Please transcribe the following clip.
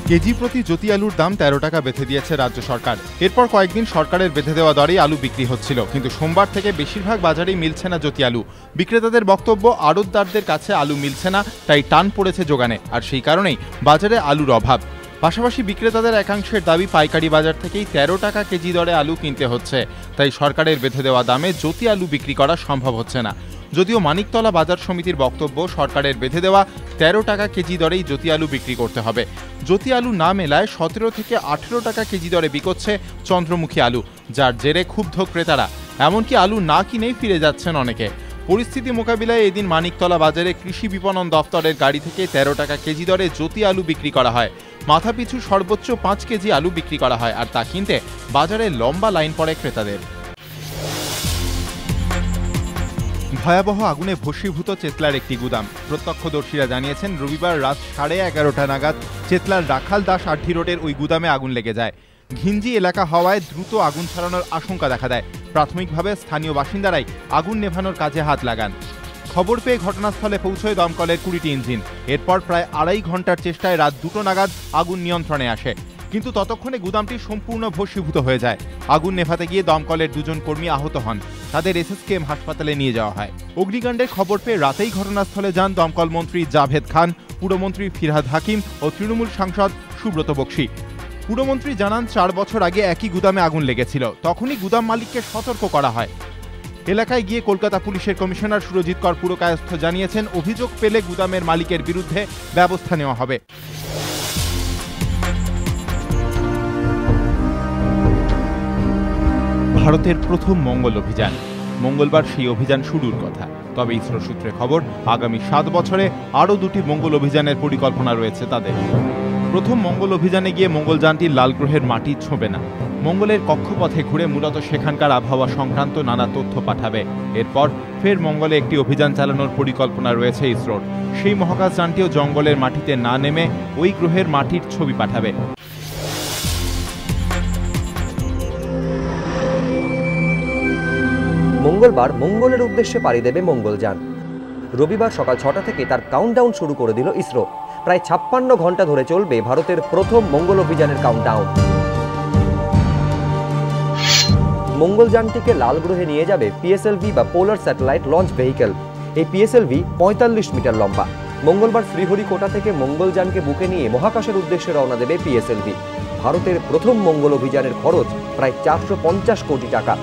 KG প্রতি জ্যোতি আলুর দাম ১৩ টাকা বেঁধে দিয়েছে রাজ্য সরকার। এরপর কয়েকদিন সরকারের বেঁধে দেওয়া দরেই আলু বিক্রি হচ্ছিল, কিন্তু সোমবার থেকে বেশিরভাগ বাজারেই মিলছে না জ্যোতি আলু। বিক্রেতাদের বক্তব্য, আড়তদারদের কাছে আলু মিলছে না, তাই টান পড়েছে যোগানে, আর সেই কারণেই বাজারে আলুর অভাব। পাশাপাশি বিক্রেতাদের একাংশের দাবি, পাইকারি বাজার থেকেই ১৩ টাকা কেজি দরে আলু কিনতে হচ্ছে, তাই সরকারের বেঁধে দেওয়া দামে জ্যোতি আলু বিক্রি করা সম্ভব হচ্ছে না। যদিও মানিকতলা বাজার সমিতির বক্তব্য, সরকারের বেঁধে দেওয়া ১৩ টাকা কেজি দরেই জ্যোতি আলু বিক্রি করতে হবে। জ্যোতি আলু না মেলায় ১৭ থেকে ১৮ টাকা কেজি দরে বিকোচ্ছে চন্দ্রমুখী আলু, যার জেরে ক্ষুব্ধ ক্রেতারা। এমনকি আলু না কিনেই ফিরে যাচ্ছেন অনেকে। পরিস্থিতি মোকাবিলায় এদিন মানিকতলা বাজারে কৃষি বিপণন দফতরের গাড়ি থেকে ১৩ টাকা কেজি দরে জ্যোতি আলু বিক্রি করা হয়। মাথাপিছু সর্বোচ্চ ৫ কেজি আলু বিক্রি করা হয়, আর তা কিনতে বাজারে লম্বা লাইন পড়ে ক্রেতাদের। ভয়াবহ আগুনে ভস্মীভূত চেতলার একটি গুদাম। প্রত্যক্ষদর্শীরা জানিয়েছেন, রবিবার রাত 11:30টা নাগাদ চেতলার রাখাল দাস আড্ডি রোডের ওই গুদামে আগুন লেগে যায়। ঘিঞ্জি এলাকা হওয়ায় দ্রুত আগুন ছড়ানোর আশঙ্কা দেখা দেয়। প্রাথমিকভাবে স্থানীয় বাসিন্দারাই আগুন নেভানোর কাজে হাত লাগান। খবর পেয়ে ঘটনাস্থলে পৌঁছয় দমকলের ২০টি ইঞ্জিন। এরপর প্রায় ২.৫ ঘন্টার চেষ্টায় রাত ২টো নাগাদ আগুন নিয়ন্ত্রণে আসে, কিন্তু ততক্ষণে গুদামটি সম্পূর্ণ ভস্মীভূত হয়ে যায়। আগুন নেভাতে গিয়ে দমকলের ২জন কর্মী আহত হন। তাদের এসএসকেএম হাসপাতালে নিয়ে যাওয়া হয়। অগ্নিকাণ্ডের খবর পেয়ে রাতেই ঘটনাস্থলে যান দমকল মন্ত্রী জাভেদ খান, পুরমন্ত্রী ফিরহাদ হাকিম ও তৃণমূল সাংসদ সুব্রত বক্সী। পুরমন্ত্রী জানান, ৪ বছর আগে একই গুদামে আগুন লেগেছিল। তখনই গুদাম মালিককে সতর্ক করা হয়। এলাকায় গিয়ে কলকাতা পুলিশের কমিশনার সুরজিৎ কর পুরকায়স্থ জানিয়েছেন, অভিযোগ পেলে গুদামের মালিকের বিরুদ্ধে ব্যবস্থা নেওয়া হবে। ভারতের প্রথম মঙ্গল অভিযান। মঙ্গলবার সেই অভিযান শুরুর কথা। তবে ইসরো সূত্রে খবর, আগামী ৭ বছরে আরও ২টি মঙ্গল অভিযানের পরিকল্পনা রয়েছে তাদের। প্রথম মঙ্গল অভিযানে গিয়ে মঙ্গলযানটি লাল গ্রহের মাটি ছোঁবে না। মঙ্গলের কক্ষপথে ঘুরে মূলত সেখানকার আবহাওয়া সংক্রান্ত নানা তথ্য পাঠাবে। এরপর ফের মঙ্গলে একটি অভিযান চালানোর পরিকল্পনা রয়েছে ইসরোর। সেই মহাকাশযানটিও জঙ্গলের মাটিতে না নেমে ওই গ্রহের মাটির ছবি পাঠাবে। মঙ্গলবার মঙ্গলের উদ্দেশ্যে পাড়ি দেবে মঙ্গলযান। রবিবার সকাল ৬টা থেকে তার কাউন্টডাউন শুরু করে দিল ইসরো। প্রায় ৫৬ ঘন্টা ধরে চলবে ভারতের প্রথম মঙ্গল অভিযানের কাউন্টডাউন। মঙ্গলযানটিকে লাল গ্রহে নিয়ে যাবে পিএসএলভি বা পোলার স্যাটেলাইট লঞ্চ ভেহিকেল। এই পিএসএলভি ৪৫ মিটার লম্বা। মঙ্গলবার শ্রীহরিকোটা থেকে মঙ্গলযানকে বুকে নিয়ে মহাকাশের উদ্দেশ্যে রওনা দেবে পিএসএলভি। ভারতের প্রথম মঙ্গল অভিযানের খরচ প্রায় ৪৫০ কোটি টাকা।